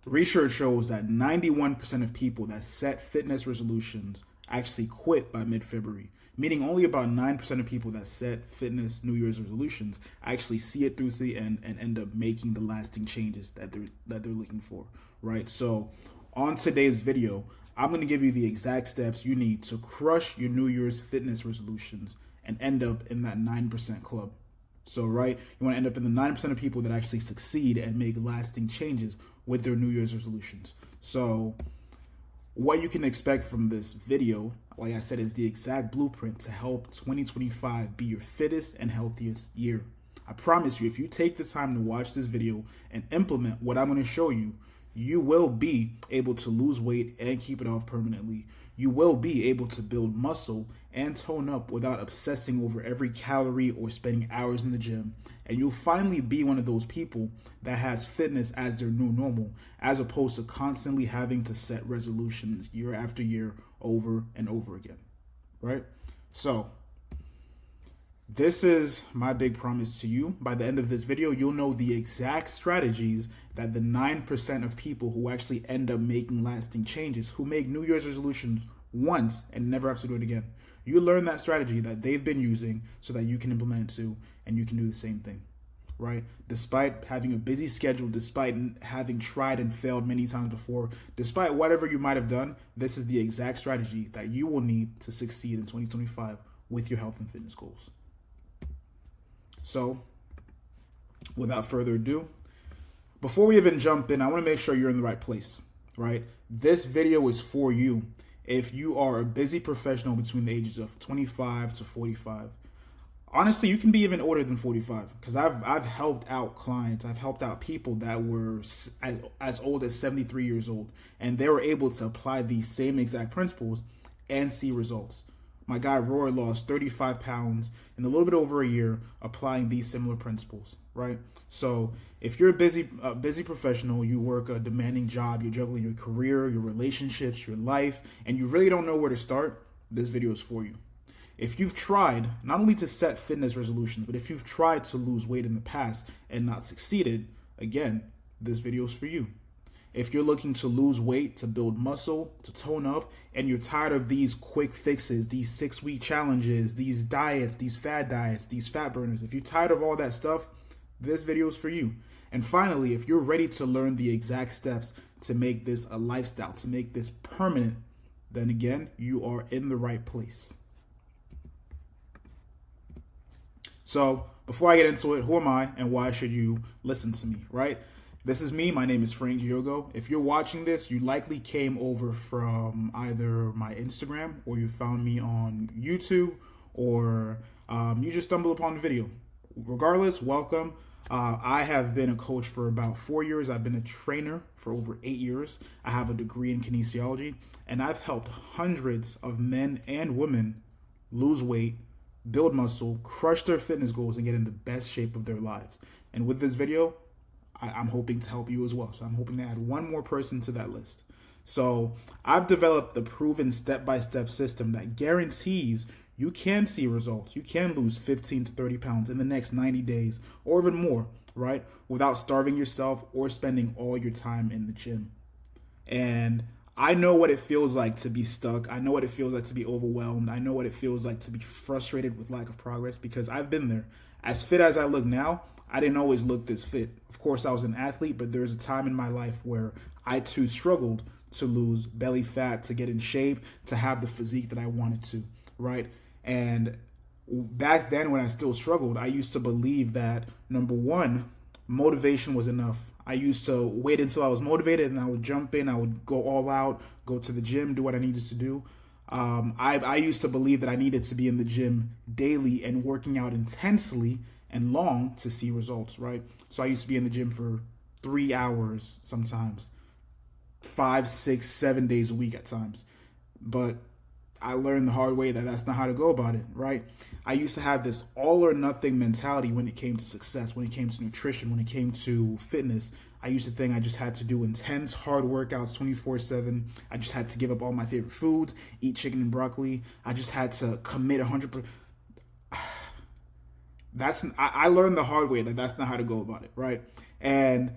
Research shows that 91% of people that set fitness resolutions actually quit by mid-February, meaning only about 9% of people that set fitness New Year's resolutions actually see it through to the end and end up making the lasting changes that they're looking for, right? So, on today's video, I'm going to give you the exact steps you need to crush your New Year's fitness resolutions and end up in that 9% club. So, right, you want to end up in the 9% of people that actually succeed and make lasting changes with their New Year's resolutions. So, what you can expect from this video, like I said, is the exact blueprint to help 2025 be your fittest and healthiest year. I promise you, if you take the time to watch this video and implement what I'm going to show you, you will be able to lose weight and keep it off permanently. You will be able to build muscle and tone up without obsessing over every calorie or spending hours in the gym. And you'll finally be one of those people that has fitness as their new normal, as opposed to constantly having to set resolutions year after year over and over again, right? So, this is my big promise to you. By the end of this video, you'll know the exact strategies that the 9% of people who actually end up making lasting changes, who make New Year's resolutions once and never have to do it again. You learn that strategy that they've been using so that you can implement it too, and you can do the same thing, right? Despite having a busy schedule, despite having tried and failed many times before, despite whatever you might have done, this is the exact strategy that you will need to succeed in 2025 with your health and fitness goals. So, without further ado, before we even jump in, I want to make sure you're in the right place, right? This video is for you if you are a busy professional between the ages of 25 to 45. Honestly, you can be even older than 45 because I've helped out clients, I've helped out people that were as old as 73 years old, and they were able to apply these same exact principles and see results. My guy Roy lost 35 pounds in a little bit over a year applying these similar principles, right? So if you're a busy professional, you work a demanding job, you're juggling your career, your relationships, your life, and you really don't know where to start, this video is for you. If you've tried not only to set fitness resolutions, but if you've tried to lose weight in the past and not succeeded, again, this video is for you. If you're looking to lose weight, to build muscle, to tone up, and you're tired of these quick fixes, these 6-week challenges, these diets, these fad diets, these fat burners, if you're tired of all that stuff, this video is for you. And finally, if you're ready to learn the exact steps to make this a lifestyle, to make this permanent, then again, you are in the right place. So before I get into it, who am I and why should you listen to me, right? This is me. My name is Frank Diogo. If you're watching this, you likely came over from either my Instagram or you found me on YouTube or you just stumbled upon the video. Regardless, welcome. I have been a coach for about 4 years. I've been a trainer for over 8 years. I have a degree in kinesiology, and I've helped hundreds of men and women lose weight, build muscle, crush their fitness goals, and get in the best shape of their lives. And with this video, I'm hoping to help you as well. So I'm hoping to add one more person to that list. So I've developed the proven step-by-step system that guarantees you can see results. You can lose 15 to 30 pounds in the next 90 days or even more, right? Without starving yourself or spending all your time in the gym. And I know what it feels like to be stuck. I know what it feels like to be overwhelmed. I know what it feels like to be frustrated with lack of progress because I've been there. As fit as I look now, I didn't always look this fit. Of course, I was an athlete, but there's a time in my life where I too struggled to lose belly fat, to get in shape, to have the physique that I wanted to, right? And back then when I still struggled, I used to believe that, number one, motivation was enough. I used to wait until I was motivated and I would jump in, I would go all out, go to the gym, do what I needed to do. I used to believe that I needed to be in the gym daily and working out intensely and long to see results, right? So I used to be in the gym for 3 hours sometimes, 5, 6, 7 days a week at times. But I learned the hard way that that's not how to go about it, right? I used to have this all or nothing mentality when it came to success, when it came to nutrition, when it came to fitness. I used to think I just had to do intense, hard workouts 24/7. I just had to give up all my favorite foods, eat chicken and broccoli. I just had to commit 100%. I learned the hard way that that's not how to go about it, right? And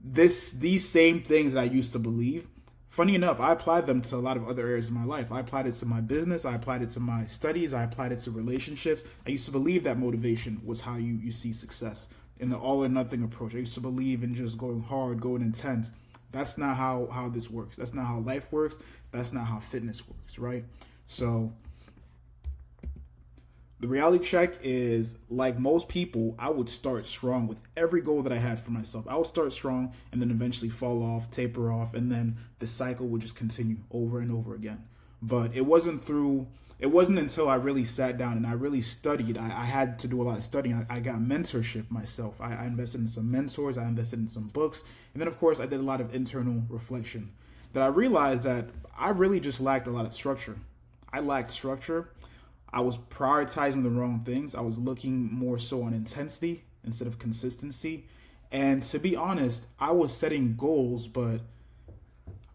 these same things that I used to believe, funny enough, I applied them to a lot of other areas of my life. I applied it to my business, I applied it to my studies, I applied it to relationships. I used to believe that motivation was how you see success in the all or nothing approach. I used to believe in just going hard, going intense. That's not how this works. That's not how life works. That's not how fitness works, right? So the reality check is, like most people, I would start strong with every goal that I had for myself. I would start strong and then eventually fall off, taper off, and then the cycle would just continue over and over again. But it wasn't until I really sat down and I really studied. I had to do a lot of studying. I got mentorship myself. I invested in some mentors. I invested in some books. And then, of course, I did a lot of internal reflection. That I realized that I really just lacked a lot of structure. I lacked structure. I was prioritizing the wrong things. I was looking more so on intensity instead of consistency. And to be honest, I was setting goals, but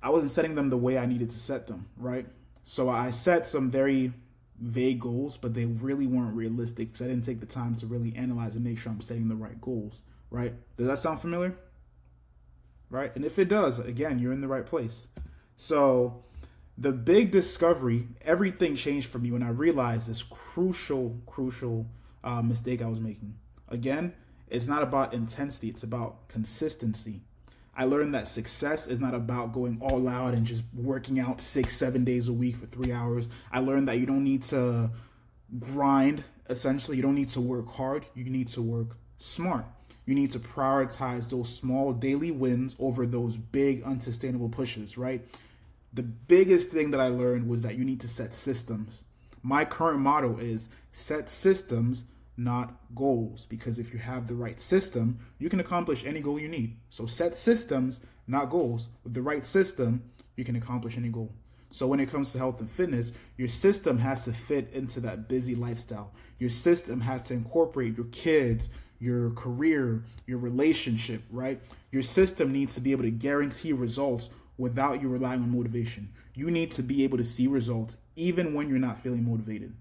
I wasn't setting them the way I needed to set them, right? So I set some very vague goals, but they really weren't realistic because I didn't take the time to really analyze and make sure I'm setting the right goals, right? Does that sound familiar? Right? And if it does, again, you're in the right place. So the big discovery, everything changed for me when I realized this crucial mistake I was making. Again, it's not about intensity, it's about consistency. I learned that success is not about going all out and just working out 6-7 days a week for 3 hours. I learned that you don't need to grind, essentially. You don't need to work hard. You need to work smart. You need to prioritize those small daily wins over those big unsustainable pushes, right? The biggest thing that I learned was that you need to set systems. My current motto is set systems, not goals, because if you have the right system, you can accomplish any goal you need. So set systems, not goals. With the right system, you can accomplish any goal. So when it comes to health and fitness, your system has to fit into that busy lifestyle. Your system has to incorporate your kids, your career, your relationship, right? Your system needs to be able to guarantee results without you relying on motivation. You need to be able to see results even when you're not feeling motivated.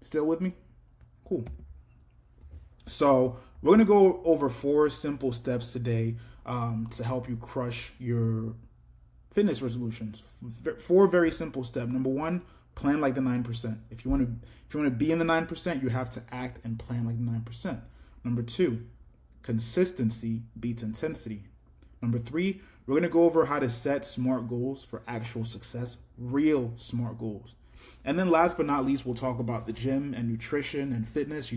Still with me? Cool. So we're going to go over 4 simple steps today to help you crush your fitness resolutions. 4 very simple steps. Number 1, plan like the 9%. If you want to be in the 9%, you have to act and plan like the 9%. Number 2, consistency beats intensity. Number 3, we're going to go over how to set smart goals for actual success, real smart goals. And then last but not least, we'll talk about the gym and nutrition and fitness,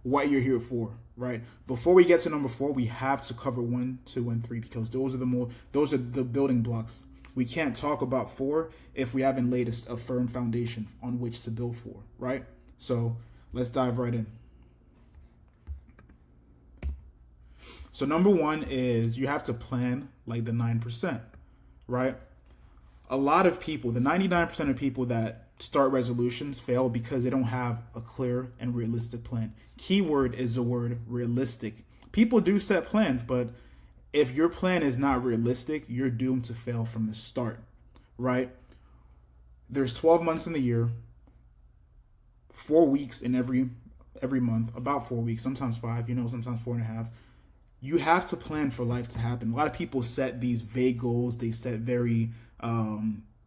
what you're here for, right? Before we get to number 4, we have to cover 1, 2, and 3 because those are the building blocks. We can't talk about 4 if we haven't laid a firm foundation on which to build for, right? So let's dive right in. So number 1 is you have to plan like the 9%, right? A lot of people, the 99% of people that start resolutions fail because they don't have a clear and realistic plan. Keyword is the word realistic. People do set plans, but if your plan is not realistic, you're doomed to fail from the start, right? There's 12 months in the year, 4 weeks in every month, about 4 weeks, sometimes 5, sometimes 4.5. You have to plan for life to happen. A lot of people set these vague goals. They set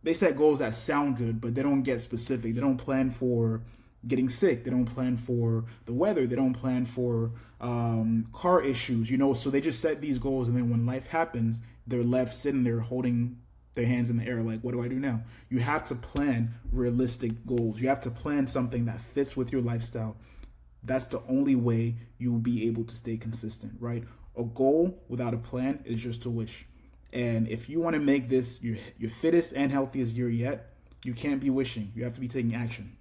they set goals that sound good, but they don't get specific. They don't plan for getting sick. They don't plan for the weather. They don't plan for car issues, so they just set these goals. And then when life happens, they're left sitting there holding their hands in the air. Like, what do I do now? You have to plan realistic goals. You have to plan something that fits with your lifestyle. That's the only way you will be able to stay consistent, right? A goal without a plan is just a wish. And if you want to make this your fittest and healthiest year yet, you can't be wishing. You have to be taking action,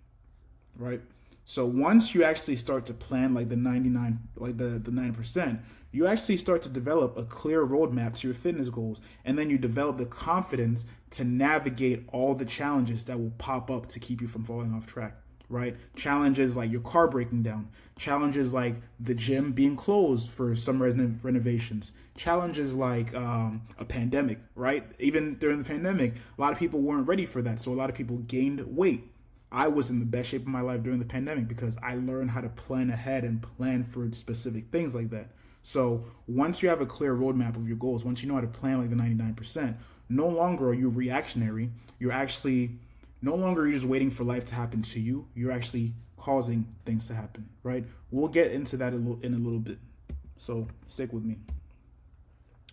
right? So once you actually start to plan like the 9%, you actually start to develop a clear roadmap to your fitness goals. And then you develop the confidence to navigate all the challenges that will pop up to keep you from falling off track, right? Challenges like your car breaking down, challenges like the gym being closed for some renovations, challenges like a pandemic, right? Even during the pandemic, a lot of people weren't ready for that. So a lot of people gained weight. I was in the best shape of my life during the pandemic because I learned how to plan ahead and plan for specific things like that. So once you have a clear roadmap of your goals, once you know how to plan like the 99%, no longer are you reactionary. You're actually no longer you're just waiting for life to happen to you. You're actually causing things to happen, right? We'll get into that in a little bit. So stick with me.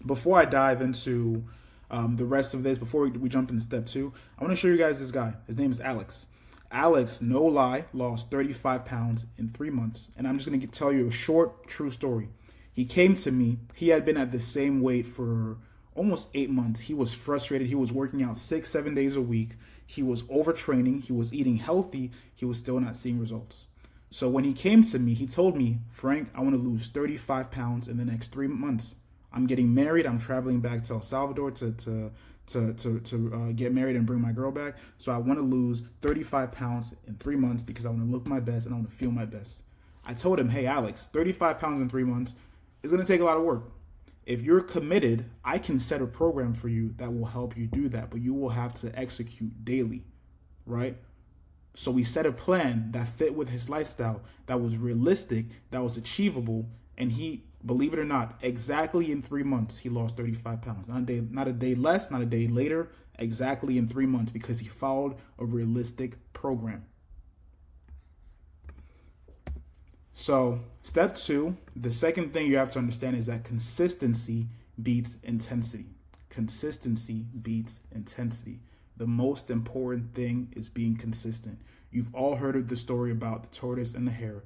Before I dive into the rest of this, before we jump into step two, I want to show you guys this guy. His name is Alex. Alex, no lie, lost 35 pounds in 3 months. And I'm just going to tell you a short, true story. He came to me. He had been at the same weight for almost 8 months. He was frustrated. He was working out 6-7 days a week. He was overtraining. He was eating healthy. He was still not seeing results. So when he came to me, he told me, Frank, I want to lose 35 pounds in the next 3 months. I'm getting married. I'm traveling back to El Salvador to get married and bring my girl back. So I want to lose 35 pounds in 3 months because I want to look my best and I want to feel my best. I told him, hey, Alex, 35 pounds in 3 months is going to take a lot of work. If you're committed, I can set a program for you that will help you do that, but you will have to execute daily, right? So we set a plan that fit with his lifestyle, that was realistic, that was achievable, and he, believe it or not, exactly in 3 months, he lost 35 pounds. Not a day less, not a day later, exactly in 3 months because he followed a realistic program. So step two, the second thing you have to understand is that consistency beats intensity. Consistency beats intensity. The most important thing is being consistent. You've all heard of the story about the tortoise and the hare.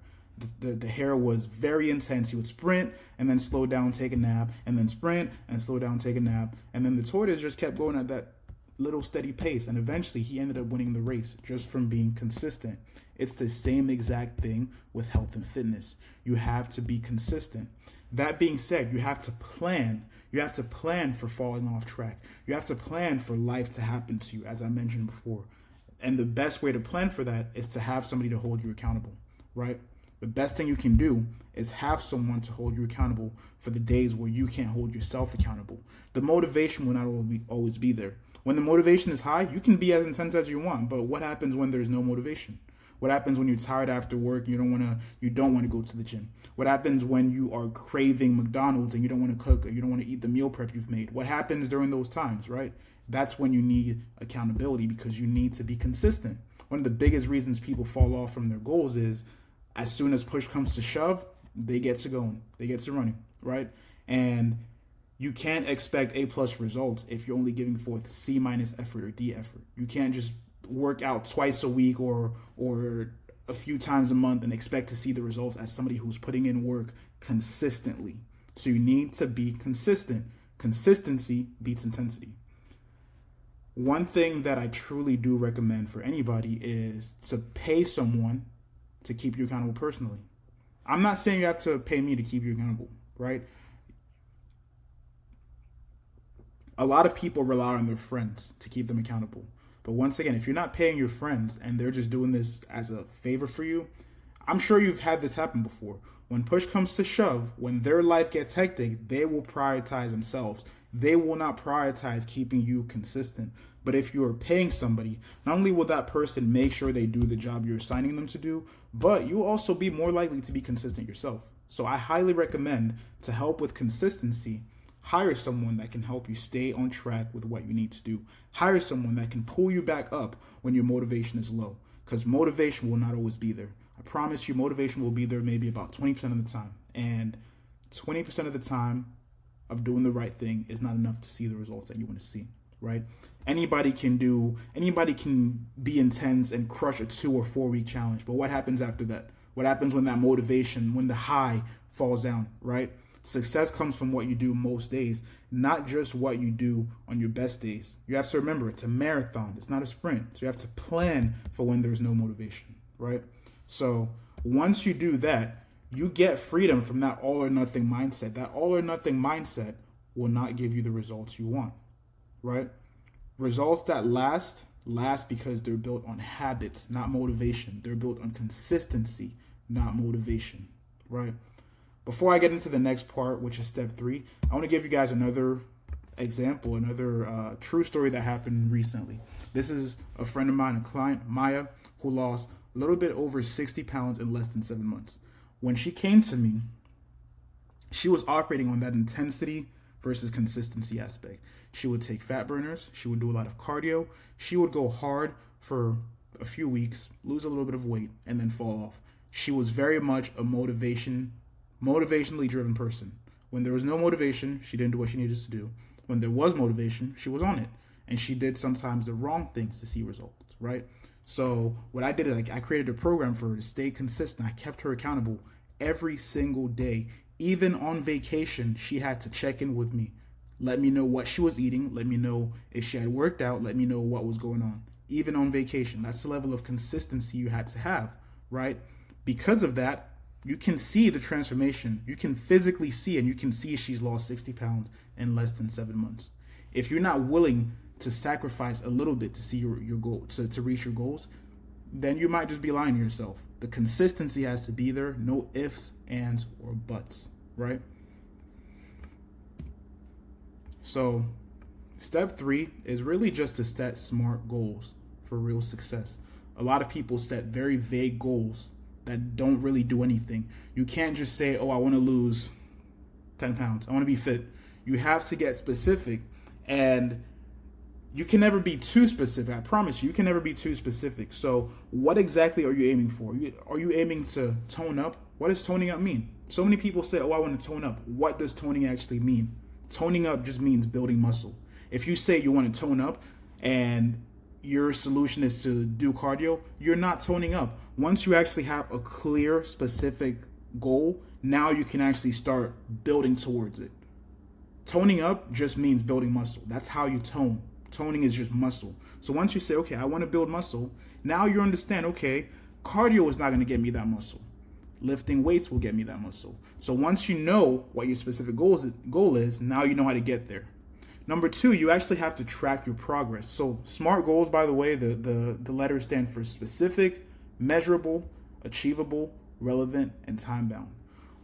The hare was very intense. He would sprint and then slow down, take a nap, and then sprint and slow down, take a nap. And then the tortoise just kept going at that little steady pace. And eventually he ended up winning the race just from being consistent. It's the same exact thing with health and fitness. You have to be consistent. That being said, you have to plan. You have to plan for falling off track. You have to plan for life to happen to you, as I mentioned before. And the best way to plan for that is to have somebody to hold you accountable, right? The best thing you can do is have someone to hold you accountable for the days where you can't hold yourself accountable. The motivation will not always be there. When the motivation is high, you can be as intense as you want, but what happens when there's no motivation? What happens when you're tired after work and you don't want to go to the gym? What happens when you are craving McDonald's and you don't want to cook or you don't want to eat the meal prep you've made? What happens during those times, right? That's when you need accountability because you need to be consistent. One of the biggest reasons people fall off from their goals is as soon as push comes to shove, they get to going, they get to running, right? And you can't expect A+ results if you're only giving forth C- effort or D effort. You can't just work out twice a week or a few times a month and expect to see the results as somebody who's putting in work consistently. So you need to be consistent. Consistency beats intensity. One thing that I truly do recommend for anybody is to pay someone to keep you accountable personally. I'm not saying you have to pay me to keep you accountable, right? A lot of people rely on their friends to keep them accountable. But once again, if you're not paying your friends and they're just doing this as a favor for you, I'm sure you've had this happen before. When push comes to shove, when their life gets hectic, they will prioritize themselves. They will not prioritize keeping you consistent. But if you are paying somebody, not only will that person make sure they do the job you're assigning them to do, but you will also be more likely to be consistent yourself. So I highly recommend, to help with consistency, hire someone that can help you stay on track with what you need to do. Hire someone that can pull you back up when your motivation is low, because motivation will not always be there. I promise you, motivation will be there maybe about 20% of the time. And 20% of the time of doing the right thing is not enough to see the results that you want to see, right? Anybody can be intense and crush a 2 or 4 week challenge. But what happens after that? What happens when that motivation, when the high falls down, right? Success comes from what you do most days, not just what you do on your best days. You have to remember, it's a marathon. It's not a sprint. So you have to plan for when there's no motivation, right? So once you do that, you get freedom from that all or nothing mindset. That all or nothing mindset will not give you the results you want, right? Results that last because they're built on habits, not motivation. They're built on consistency, not motivation, right? Before I get into the next part, which is step 3, I want to give you guys another example, another true story that happened recently. This is a friend of mine, a client, Maya, who lost a little bit over 60 pounds in less than 7 months. When she came to me, she was operating on that intensity versus consistency aspect. She would take fat burners, she would do a lot of cardio, she would go hard for a few weeks, lose a little bit of weight, and then fall off. She was very much a motivationally driven person. When there was no motivation, she didn't do what she needed to do. When there was motivation, she was on it. And she did sometimes the wrong things to see results, right? So what I did is I created a program for her to stay consistent. I kept her accountable every single day. Even on vacation, she had to check in with me, let me know what she was eating, let me know if she had worked out, let me know what was going on. Even on vacation, that's the level of consistency you had to have, right? Because of that, you can see the transformation. You can physically see, and you can see she's lost 60 pounds in less than 7 months. If you're not willing to sacrifice a little bit to see your goal, to reach your goals, then you might just be lying to yourself. The consistency has to be there, no ifs, ands, or buts, right? So step 3 is really just to set smart goals for real success. A lot of people set very vague goals that don't really do anything. You can't just say, oh, I want to lose 10 pounds. I want to be fit. You have to get specific, and you can never be too specific. I promise you can never be too specific. So what exactly are you aiming for? Are you aiming to tone up? What does toning up mean? So many people say, oh, I want to tone up. What does toning actually mean? Toning up just means building muscle. If you say you want to tone up and your solution is to do cardio, you're not toning up. Once you actually have a clear, specific goal, now you can actually start building towards it. Toning up just means building muscle. That's how you tone. Toning is just muscle. So once you say, okay, I want to build muscle, now you understand, okay, cardio is not going to get me that muscle. Lifting weights will get me that muscle. So once you know what your specific goal is, now you know how to get there. Number 2, you actually have to track your progress. So SMART goals, by the way, the letters stand for specific, measurable, achievable, relevant, and time-bound.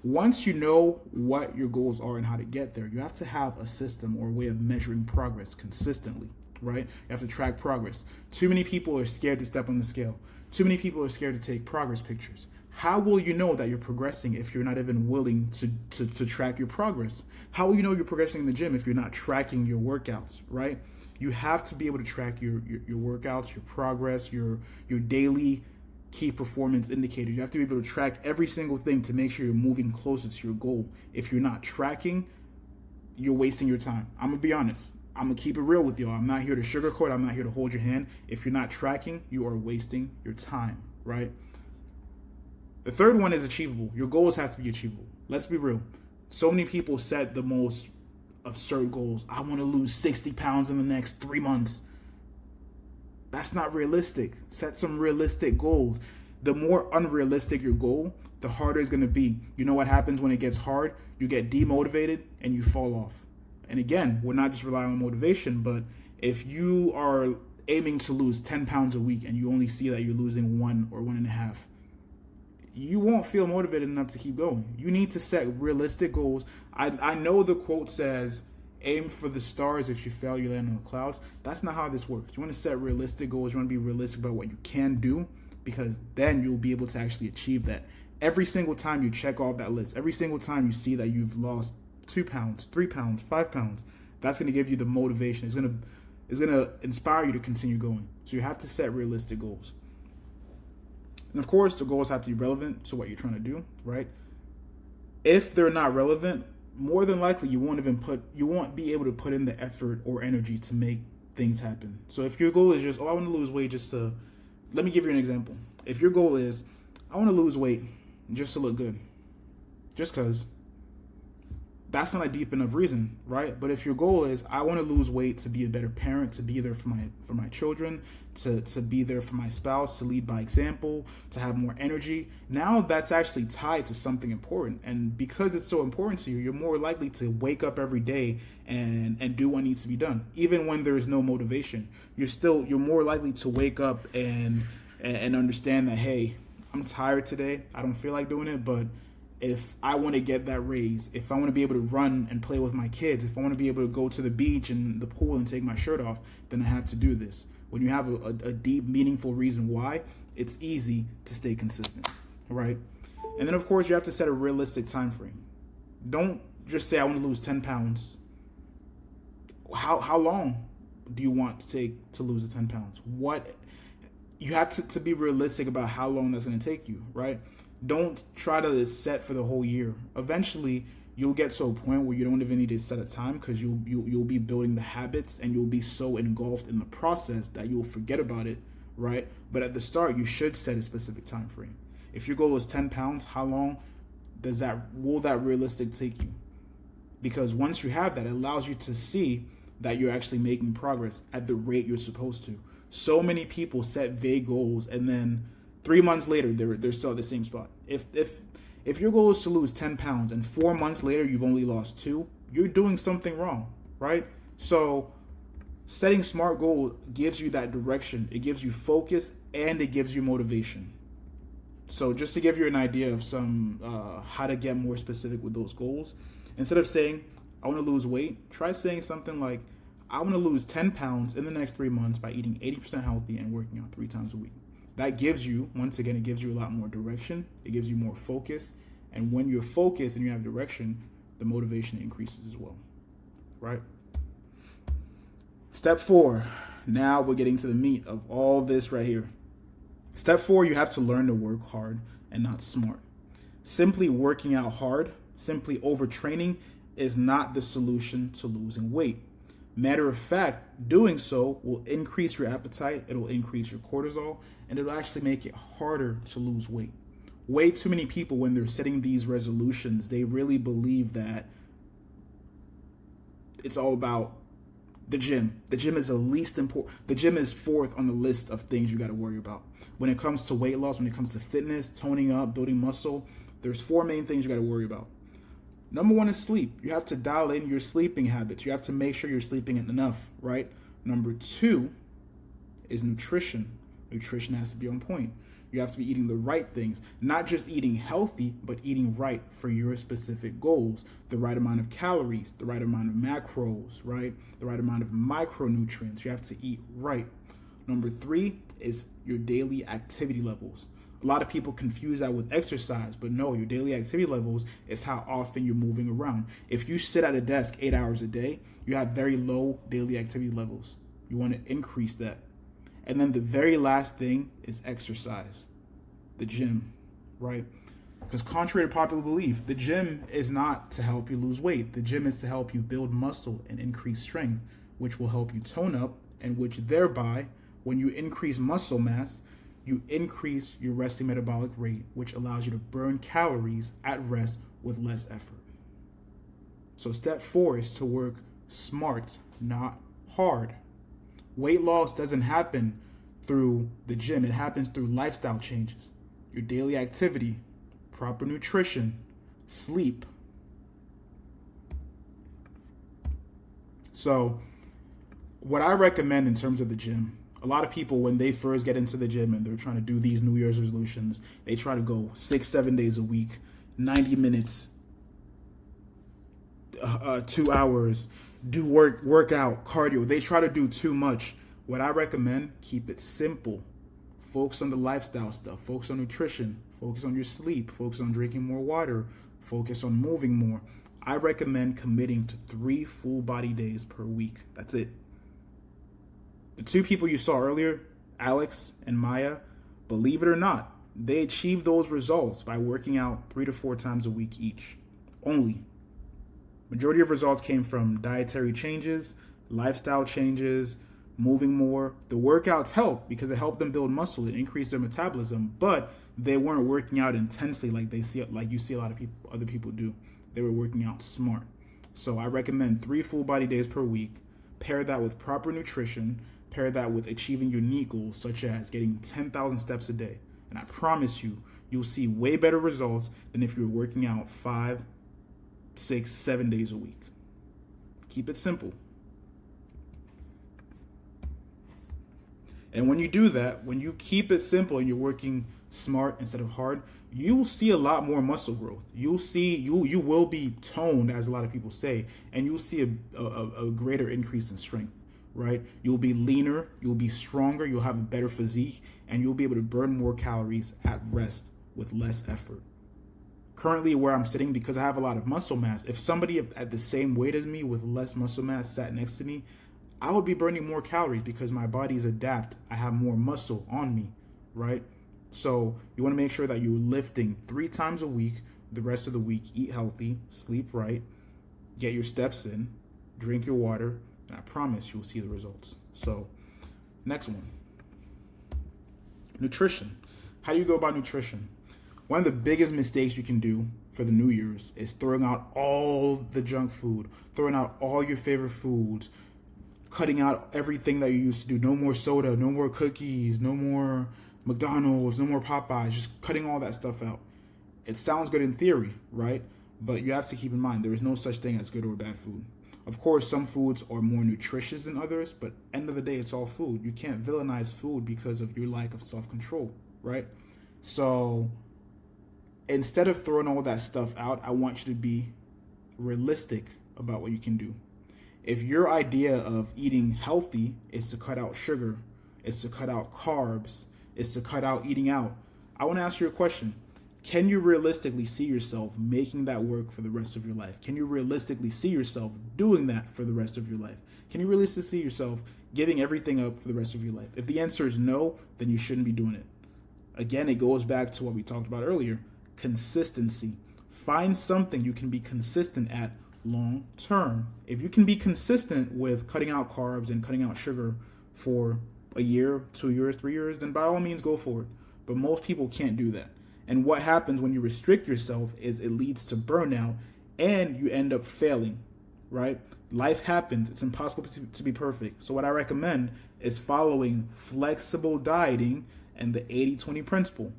Once you know what your goals are and how to get there, you have to have a system or a way of measuring progress consistently, right? You have to track progress. Too many people are scared to step on the scale. Too many people are scared to take progress pictures. How will you know that you're progressing if you're not even willing to track your progress? How will you know you're progressing in the gym if you're not tracking your workouts, right? You have to be able to track your workouts, your progress, your daily key performance indicators. You have to be able to track every single thing to make sure you're moving closer to your goal. If you're not tracking, you're wasting your time. I'm going to be honest. I'm going to keep it real with y'all. I'm not here to sugarcoat. I'm not here to hold your hand. If you're not tracking, you are wasting your time, right? The third one is achievable. Your goals have to be achievable. Let's be real. So many people set the most absurd goals. I want to lose 60 pounds in the next 3 months. That's not realistic. Set some realistic goals. The more unrealistic your goal, the harder it's going to be. You know what happens when it gets hard? You get demotivated and you fall off. And again, we're not just relying on motivation, but if you are aiming to lose 10 pounds a week and you only see that you're losing 1 or 1.5, you won't feel motivated enough to keep going. You need to set realistic goals. I know the quote says, aim for the stars. If you fail, you land on the clouds. That's not how this works. You want to set realistic goals. You want to be realistic about what you can do, because then you'll be able to actually achieve that. Every single time you check off that list, every single time you see that you've lost 2 pounds, 3 pounds, 5 pounds, that's going to give you the motivation. It's going to inspire you to continue going. So you have to set realistic goals. And of course, the goals have to be relevant to what you're trying to do, right? If they're not relevant, more than likely you won't be able to put in the effort or energy to make things happen. So if your goal is just, I want to lose weight let me give you an example. If your goal is, I want to lose weight just to look good, just because, that's not a deep enough reason, right? But if your goal is, I want to lose weight to be a better parent, to be there for my children, to be there for my spouse, to lead by example, to have more energy, now that's actually tied to something important. And because it's so important to you, you're more likely to wake up every day and do what needs to be done. Even when there's no motivation, you're more likely to wake up and understand that, hey, I'm tired today, I don't feel like doing it, but if I want to get that raise, if I want to be able to run and play with my kids, if I want to be able to go to the beach and the pool and take my shirt off, then I have to do this. When you have a deep, meaningful reason why, it's easy to stay consistent, right? And then, of course, you have to set a realistic time frame. Don't just say I want to lose 10 pounds. How long do you want to take to lose the 10 pounds? What you have to be realistic about how long that's going to take you, right? Don't try to set for the whole year. Eventually, you'll get to a point where you don't even need to set a time, because you'll be building the habits, and you'll be so engulfed in the process that you'll forget about it, right? But at the start, you should set a specific time frame. If your goal is 10 pounds, how long will that realistic take you? Because once you have that, it allows you to see that you're actually making progress at the rate you're supposed to. So many people set vague goals, and then 3 months later they're still at the same spot. If your goal is to lose 10 pounds and 4 months later you've only lost 2, you're doing something wrong, right? So setting SMART goals gives you that direction. It gives you focus, and it gives you motivation. So just to give you an idea of some how to get more specific with those goals, instead of saying I want to lose weight, try saying something like I want to lose 10 pounds in the next 3 months by eating 80% healthy and working out 3 times a week. That gives you, once again, it gives you a lot more direction. It gives you more focus. And when you're focused and you have direction, the motivation increases as well, right? Step 4. Now we're getting to the meat of all this right here. Step 4, you have to learn to work hard and not smart. Simply working out hard, simply overtraining is not the solution to losing weight. Matter of fact, doing so will increase your appetite, it'll increase your cortisol, and it'll actually make it harder to lose weight. Way too many people, when they're setting these resolutions, they really believe that it's all about the gym. The gym is the least important. The gym is fourth on the list of things you got to worry about. When it comes to weight loss, when it comes to fitness, toning up, building muscle, there's 4 main things you got to worry about. Number 1 is sleep. You have to dial in your sleeping habits. You have to make sure you're sleeping enough, right? Number 2 is nutrition. Nutrition has to be on point. You have to be eating the right things, not just eating healthy, but eating right for your specific goals. The right amount of calories, the right amount of macros, right? The right amount of micronutrients. You have to eat right. Number 3 is your daily activity levels. A lot of people confuse that with exercise, but no, your daily activity levels is how often you're moving around. If you sit at a desk 8 hours a day, you have very low daily activity levels. You want to increase that. And then the very last thing is exercise, the gym, right? Because contrary to popular belief, the gym is not to help you lose weight. The gym is to help you build muscle and increase strength, which will help you tone up, and which thereby, when you increase muscle mass, you increase your resting metabolic rate, which allows you to burn calories at rest with less effort. So step 4 is to work smart, not hard. Weight loss doesn't happen through the gym. It happens through lifestyle changes. Your daily activity, proper nutrition, sleep. So what I recommend in terms of the gym, a lot of people, when they first get into the gym and they're trying to do these New Year's resolutions, they try to go 6-7 days a week, 90 minutes, 2 hours, do workout, cardio. They try to do too much. What I recommend, keep it simple. Focus on the lifestyle stuff. Focus on nutrition. Focus on your sleep. Focus on drinking more water. Focus on moving more. I recommend committing to 3 full body days per week. That's it. The 2 people you saw earlier, Alex and Maya, believe it or not, they achieved those results by working out 3 to 4 times a week each. Only. Majority of results came from dietary changes, lifestyle changes, moving more. The workouts helped because it helped them build muscle. It increased their metabolism, but they weren't working out intensely like you see a lot of other people do. They were working out smart. So I recommend 3 full body days per week. Pair that with proper nutrition. Pair that with achieving unique goals, such as getting 10,000 steps a day. And I promise you, you'll see way better results than if you're working out 5, 6, 7 days a week. Keep it simple. And when you do that, when you keep it simple and you're working smart instead of hard, you will see a lot more muscle growth. You will be toned, as a lot of people say, and you'll see a greater increase in strength, right? You'll be leaner, you'll be stronger, you'll have a better physique, and you'll be able to burn more calories at rest with less effort. Currently, where I'm sitting, because I have a lot of muscle mass, if somebody at the same weight as me with less muscle mass sat next to me, I would be burning more calories because my body's adapt. I have more muscle on me, right? So you want to make sure that you're lifting 3 times a week. The rest of the week, eat healthy, sleep right, get your steps in, drink your water, and I promise you'll see the results. So, next one. Nutrition. How do you go about nutrition? One of the biggest mistakes you can do for the New Year's is throwing out all the junk food, throwing out all your favorite foods, cutting out everything that you used to do. No more soda, no more cookies, no more McDonald's, no more Popeyes, just cutting all that stuff out. It sounds good in theory, right? But you have to keep in mind there is no such thing as good or bad food. Of course, some foods are more nutritious than others, but end of the day, it's all food. You can't villainize food because of your lack of self-control, right? So instead of throwing all that stuff out, I want you to be realistic about what you can do. If your idea of eating healthy is to cut out sugar, is to cut out carbs, is to cut out eating out, I want to ask you a question. Can you realistically see yourself making that work for the rest of your life? Can you realistically see yourself doing that for the rest of your life? Can you realistically see yourself giving everything up for the rest of your life? If the answer is no, then you shouldn't be doing it. Again, it goes back to what we talked about earlier, consistency. Find something you can be consistent at long term. If you can be consistent with cutting out carbs and cutting out sugar for a year, 2 years, 3 years, then by all means go for it. But most people can't do that. And what happens when you restrict yourself is it leads to burnout and you end up failing, right? Life happens. It's impossible to be perfect. So what I recommend is following flexible dieting and the 80-20 principle.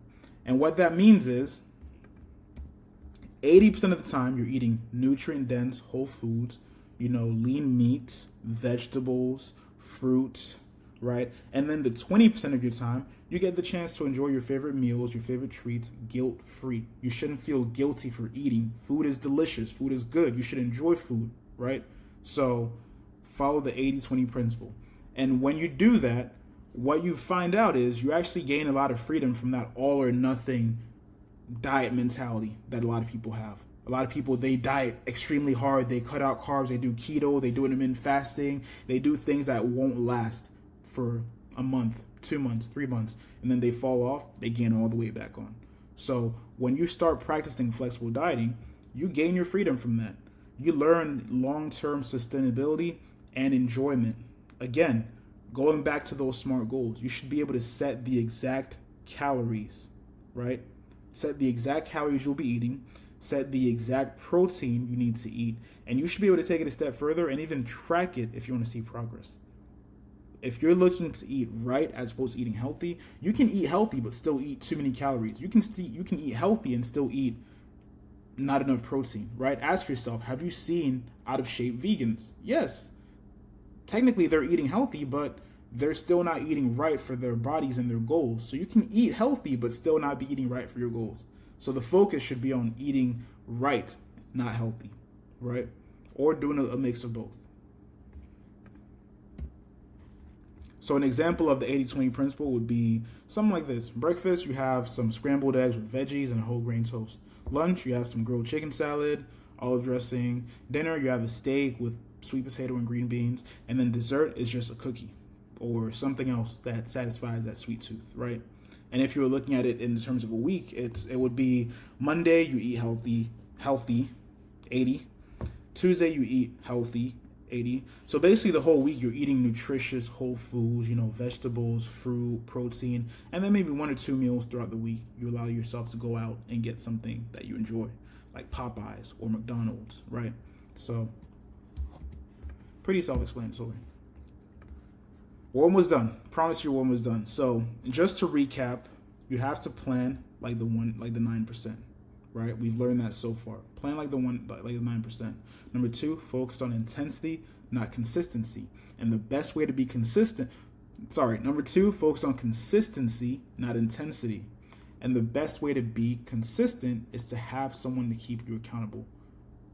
And what that means is 80% of the time you're eating nutrient-dense whole foods, lean meats, vegetables, fruits, right? And then the 20% of your time, you get the chance to enjoy your favorite meals, your favorite treats, guilt-free. You shouldn't feel guilty for eating. Food is delicious. Food is good. You should enjoy food, right? So follow the 80-20 principle. And when you do that, what you find out is you actually gain a lot of freedom from that all or nothing diet mentality that a lot of people have. A lot of people, they diet extremely hard. They cut out carbs. They do keto. They do intermittent fasting. They do things that won't last for a month, 2 months, 3 months, and then they fall off, they gain all the way back on. So when you start practicing flexible dieting, you gain your freedom from that. You learn long-term sustainability and enjoyment. Again, going back to those SMART goals, you should be able to set the exact calories, right? Set the exact calories you'll be eating, set the exact protein you need to eat, and you should be able to take it a step further and even track it if you want to see progress. If you're looking to eat right as opposed to eating healthy, you can eat healthy but still eat too many calories. You can eat healthy and still eat not enough protein, right? Ask yourself, have you seen out of shape vegans? Yes. Technically they're eating healthy, but they're still not eating right for their bodies and their goals. So you can eat healthy but still not be eating right for your goals. So the focus should be on eating right, not healthy, right? Or doing a mix of both. So an example of the 80-20 principle would be something like this. Breakfast, you have some scrambled eggs with veggies and a whole grain toast. Lunch, you have some grilled chicken salad, olive dressing. Dinner, you have a steak with sweet potato and green beans. And then dessert is just a cookie or something else that satisfies that sweet tooth, right? And if you were looking at it in terms of a week, it would be Monday, you eat healthy, 80. Tuesday, you eat healthy, 80. So basically the whole week you're eating nutritious whole foods, vegetables, fruit, protein, and then maybe 1 or 2 meals throughout the week. You allow yourself to go out and get something that you enjoy, like Popeyes or McDonald's, right? So pretty self-explanatory. We're almost done. Promise you we're almost done. So just to recap, you have to plan like the 9%. Right? We've learned that so far. Plan like the 9%. Number 2, focus on intensity, not consistency. And the best way to be consistent, number 2, focus on consistency, not intensity. And the best way to be consistent is to have someone to keep you accountable.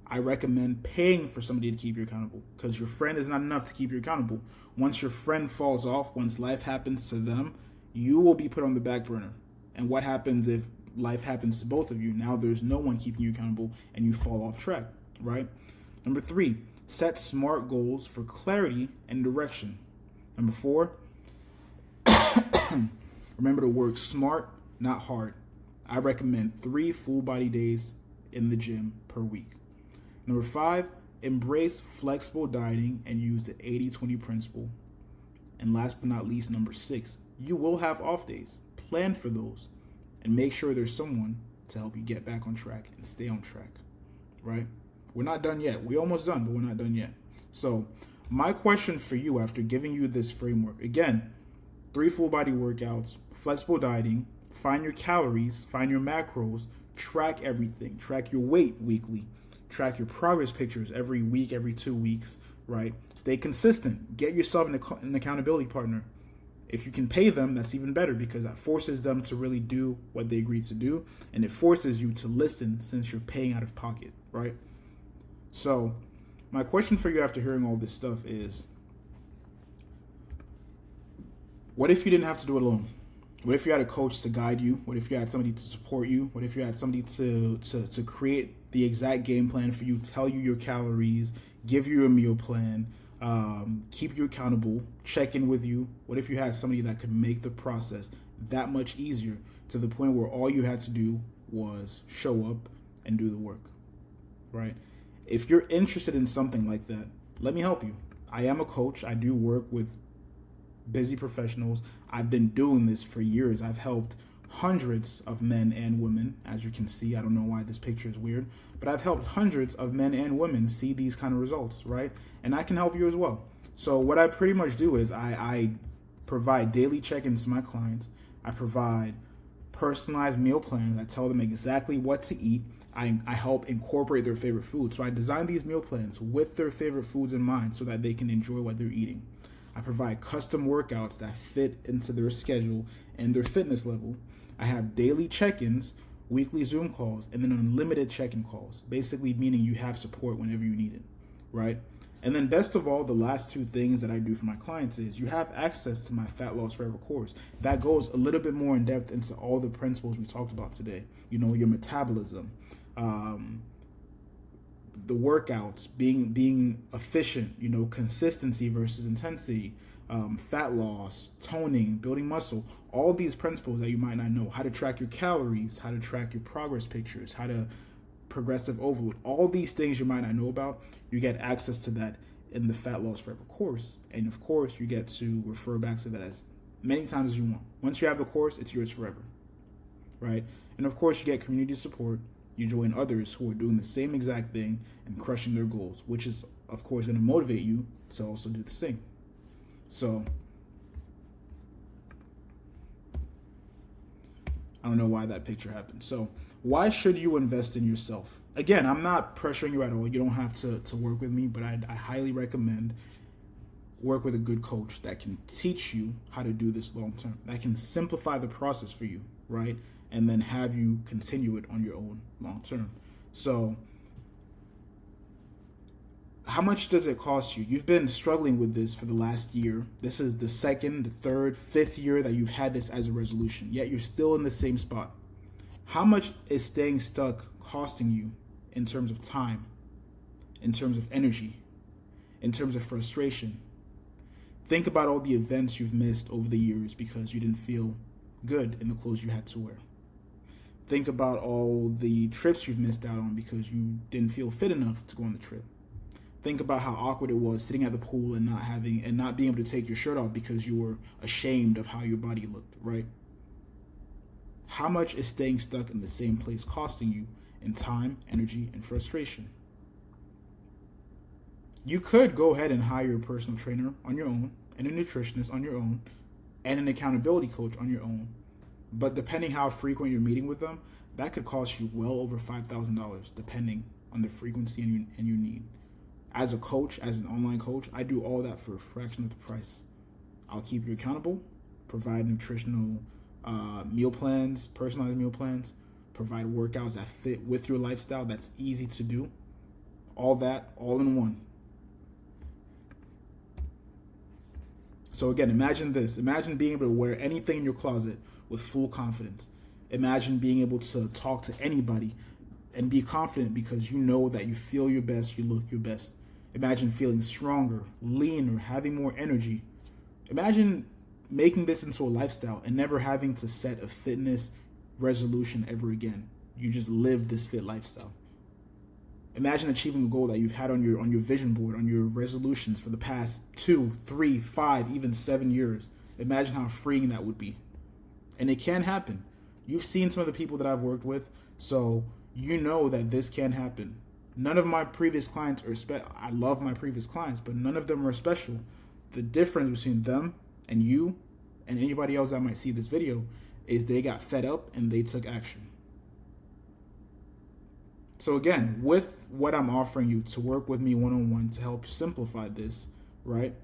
I recommend paying for somebody to keep you accountable because your friend is not enough to keep you accountable. Once your friend falls off, once life happens to them, you will be put on the back burner. And what happens if life happens to both of you. Now there's no one keeping you accountable and you fall off track, right? Number 3, set smart goals for clarity and direction. Number 4, remember to work smart, not hard. I recommend 3 full body days in the gym per week. Number 5, embrace flexible dieting and use the 80-20 principle. And last but not least, number 6, you will have off days. Plan for those and make sure there's someone to help you get back on track and stay on track, right? We're not done yet. We're almost done, but we're not done yet. So my question for you after giving you this framework, again, 3 full body workouts, flexible dieting, find your calories, find your macros, track everything, track your weight weekly, track your progress pictures every week, every 2 weeks, right? Stay consistent. Get yourself an accountability partner. If you can pay them, that's even better because that forces them to really do what they agreed to do, and it forces you to listen since you're paying out of pocket, right? So my question for you after hearing all this stuff is, what if you didn't have to do it alone? What if you had a coach to guide you? What if you had somebody to support you? What if you had somebody to create the exact game plan for you, tell you your calories, give you a meal plan, keep you accountable, check in with you? What if you had somebody that could make the process that much easier to the point where all you had to do was show up and do the work, right? If you're interested in something like that, let me help you. I am a coach. I do work with busy professionals. I've been doing this for years. I've helped hundreds of men and women. As you can see, I don't know why this picture is weird, but I've helped hundreds of men and women see these kind of results, right? And I can help you as well. So what I pretty much do is I provide daily check-ins to my clients. I provide personalized meal plans. I tell them exactly what to eat. I help incorporate their favorite foods. So I design these meal plans with their favorite foods in mind so that they can enjoy what they're eating. I provide custom workouts that fit into their schedule and their fitness level. I have daily check-ins, weekly Zoom calls, and then unlimited check-in calls, basically meaning you have support whenever you need it, right? And then best of all, the last 2 things that I do for my clients is you have access to my Fat Loss Forever course. That goes a little bit more in depth into all the principles we talked about today. You know, your metabolism, the workouts, being efficient, you know, consistency versus intensity, fat loss, toning, building muscle, all these principles that you might not know, how to track your calories, how to track your progress pictures, how to progressive overload, all these things you might not know about, you get access to that in the Fat Loss Forever course. And of course, you get to refer back to that as many times as you want. Once you have the course, it's yours forever, right? And of course, you get community support. You join others who are doing the same exact thing and crushing their goals, which is, of course, going to motivate you to also do the same. So, I don't know why that picture happened. So, why should you invest in yourself? Again, I'm not pressuring you at all. You don't have to work with me, but I highly recommend work with a good coach that can teach you how to do this long term, that can simplify the process for you, right? And then have you continue it on your own long term. So how much does it cost you? You've been struggling with this for the last year. This is the 2nd, the 3rd, 5th year that you've had this as a resolution, yet you're still in the same spot. How much is staying stuck costing you in terms of time, in terms of energy, in terms of frustration? Think about all the events you've missed over the years because you didn't feel good in the clothes you had to wear. Think about all the trips you've missed out on because you didn't feel fit enough to go on the trip. Think about how awkward it was sitting at the pool and not being able to take your shirt off because you were ashamed of how your body looked, right? How much is staying stuck in the same place costing you in time, energy, and frustration? You could go ahead and hire a personal trainer on your own, and a nutritionist on your own, and an accountability coach on your own. But depending how frequent you're meeting with them, that could cost you well over $5,000, depending on the frequency and your need. As a coach, as an online coach, I do all that for a fraction of the price. I'll keep you accountable, provide nutritional meal plans, personalized meal plans, provide workouts that fit with your lifestyle that's easy to do. All that, all in one. So again, imagine this. Imagine being able to wear anything in your closet with full confidence. Imagine being able to talk to anybody and be confident because you know that you feel your best, you look your best. Imagine feeling stronger, leaner, having more energy. Imagine making this into a lifestyle and never having to set a fitness resolution ever again. You just live this fit lifestyle. Imagine achieving a goal that you've had on your vision board, on your resolutions for the past 2, 3, 5, even 7 years. Imagine how freeing that would be. And it can happen. You've seen some of the people that I've worked with, so you know that this can happen. None of my previous clients are I love my previous clients, but none of them are special. The difference between them and you and anybody else that might see this video is they got fed up and they took action. So again, with what I'm offering you to work with me one-on-one to help simplify this, right?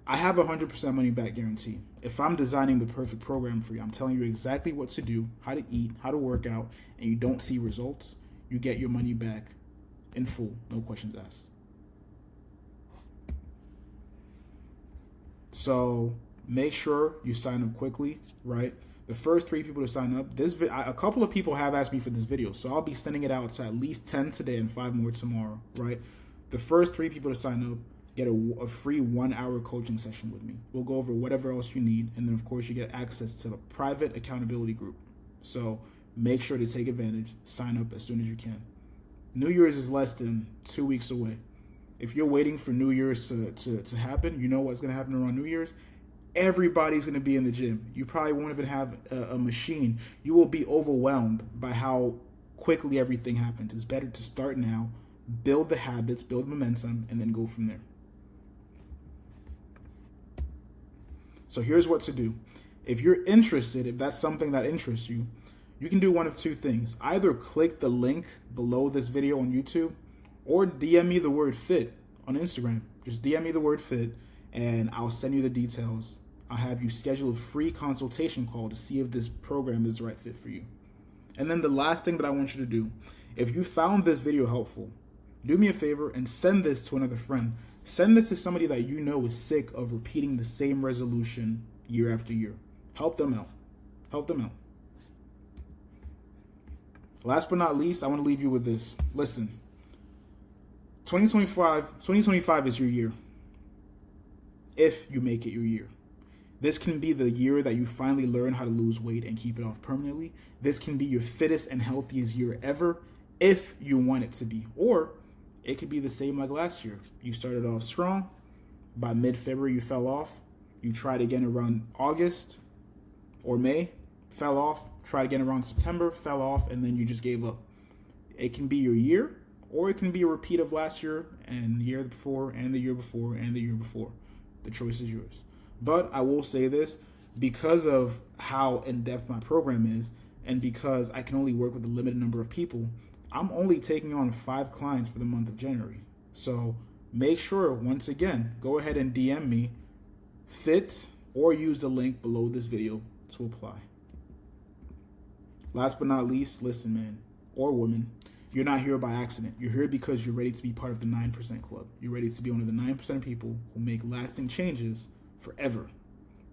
I have a 100% money back guarantee. If I'm designing the perfect program for you, I'm telling you exactly what to do, how to eat, how to work out, and you don't see results, you get your money back in full, no questions asked. So make sure you sign up quickly, right? The first 3 people to sign up, a couple of people have asked me for this video, so I'll be sending it out to at least 10 today and 5 more tomorrow, right? The first 3 people to sign up get a free 1-hour coaching session with me. We'll go over whatever else you need, and then of course you get access to a private accountability group. So make sure to take advantage, sign up as soon as you can. New Year's is less than 2 weeks away. If you're waiting for New Year's to happen, you know what's going to happen around New Year's? Everybody's going to be in the gym. You probably won't even have a machine. You will be overwhelmed by how quickly everything happens. It's better to start now, build the habits, build momentum, and then go from there. So here's what to do. If you're interested, if that's something that interests you, you can do one of 2 things. Either click the link below this video on YouTube or DM me the word fit on Instagram. Just DM me the word fit and I'll send you the details. I'll have you schedule a free consultation call to see if this program is the right fit for you. And then the last thing that I want you to do, if you found this video helpful, do me a favor and send this to another friend. Send this to somebody that you know is sick of repeating the same resolution year after year. Help them out. Help them out. Last but not least, I want to leave you with this. Listen, 2025 is your year. If you make it your year. This can be the year that you finally learn how to lose weight and keep it off permanently. This can be your fittest and healthiest year ever if you want it to be. Or it could be the same like last year. You started off strong. By mid-February, you fell off. You tried again around August or May, fell off. Tried again around September, fell off, and then you just gave up. It can be your year, or it can be a repeat of last year and the year before and the year before and the year before. The choice is yours. But I will say this, because of how in-depth my program is, and because I can only work with a limited number of people, I'm only taking on 5 clients for the month of January. So make sure, once again, go ahead and DM me, fit, or use the link below this video to apply. Last but not least, listen, man, or woman, you're not here by accident. You're here because you're ready to be part of the 9% club. You're ready to be one of the 9% of people who make lasting changes forever.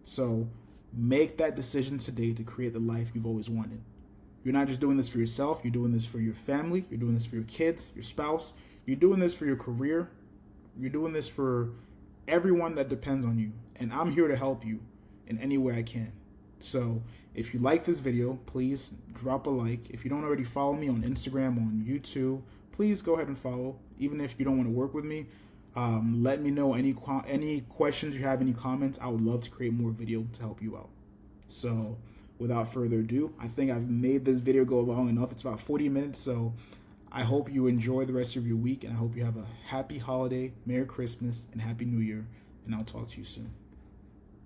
So make that decision today to create the life you've always wanted. You're not just doing this for yourself. You're doing this for your family. You're doing this for your kids, your spouse. You're doing this for your career. You're doing this for everyone that depends on you. And I'm here to help you in any way I can. So if you like this video, please drop a like. If you don't already follow me on Instagram, on YouTube, please go ahead and follow. Even if you don't want to work with me, let me know any questions you have, any comments. I would love to create more video to help you out. So without further ado, I think I've made this video go long enough. It's about 40 minutes, so I hope you enjoy the rest of your week, and I hope you have a happy holiday, Merry Christmas, and Happy New Year, and I'll talk to you soon.